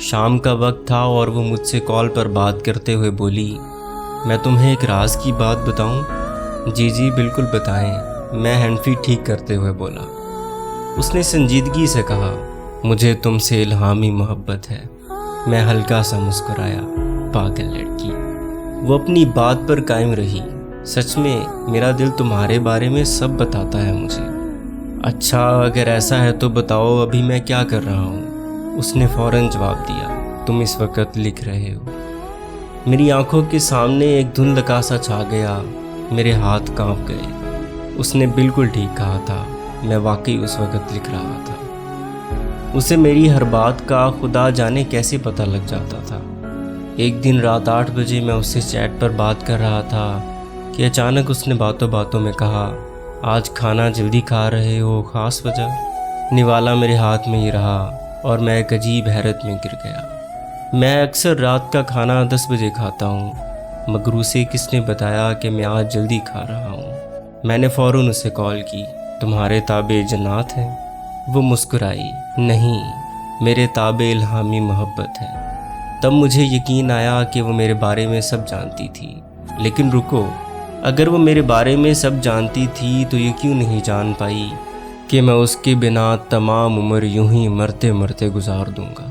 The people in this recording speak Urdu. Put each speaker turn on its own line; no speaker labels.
شام کا وقت تھا اور وہ مجھ سے کال پر بات کرتے ہوئے بولی، میں تمہیں ایک راز کی بات بتاؤں؟ جی جی بالکل بتائیں، میں ہینڈ فری ٹھیک کرتے ہوئے بولا۔ اس نے سنجیدگی سے کہا، مجھے تم سے الہامی محبت ہے۔ میں ہلکا سا مسکرایا، پاگل لڑکی۔ وہ اپنی بات پر قائم رہی، سچ میں میرا دل تمہارے بارے میں سب بتاتا ہے مجھے۔ اچھا اگر ایسا ہے تو بتاؤ ابھی میں کیا کر رہا ہوں؟ اس نے فوراً جواب دیا، تم اس وقت لکھ رہے ہو۔ میری آنکھوں کے سامنے ایک دھندلا سا چھا گیا، میرے ہاتھ کانپ گئے۔ اس نے بالکل ٹھیک کہا تھا، میں واقعی اس وقت لکھ رہا تھا۔ اسے میری ہر بات کا خدا جانے کیسے پتہ لگ جاتا تھا۔ ایک دن رات 8 بجے میں اس سے چیٹ پر بات کر رہا تھا کہ اچانک اس نے باتوں باتوں میں کہا، آج کھانا جلدی کھا رہے ہو، خاص وجہ؟ نوالا میرے ہاتھ میں ہی رہا اور میں ایک عجیب حیرت میں گر گیا۔ میں اکثر رات کا کھانا 10 بجے کھاتا ہوں، مگر اسے کس نے بتایا کہ میں آج جلدی کھا رہا ہوں؟ میں نے فوراً اسے کال کی، تمہارے تابع جنات ہیں؟ وہ مسکرائی، نہیں، میرے تابع الہامی محبت ہے۔ تب مجھے یقین آیا کہ وہ میرے بارے میں سب جانتی تھی۔ لیکن رکو، اگر وہ میرے بارے میں سب جانتی تھی تو یہ کیوں نہیں جان پائی کہ میں اس کے بنا تمام عمر یوں ہی مرتے مرتے گزار دوں گا؟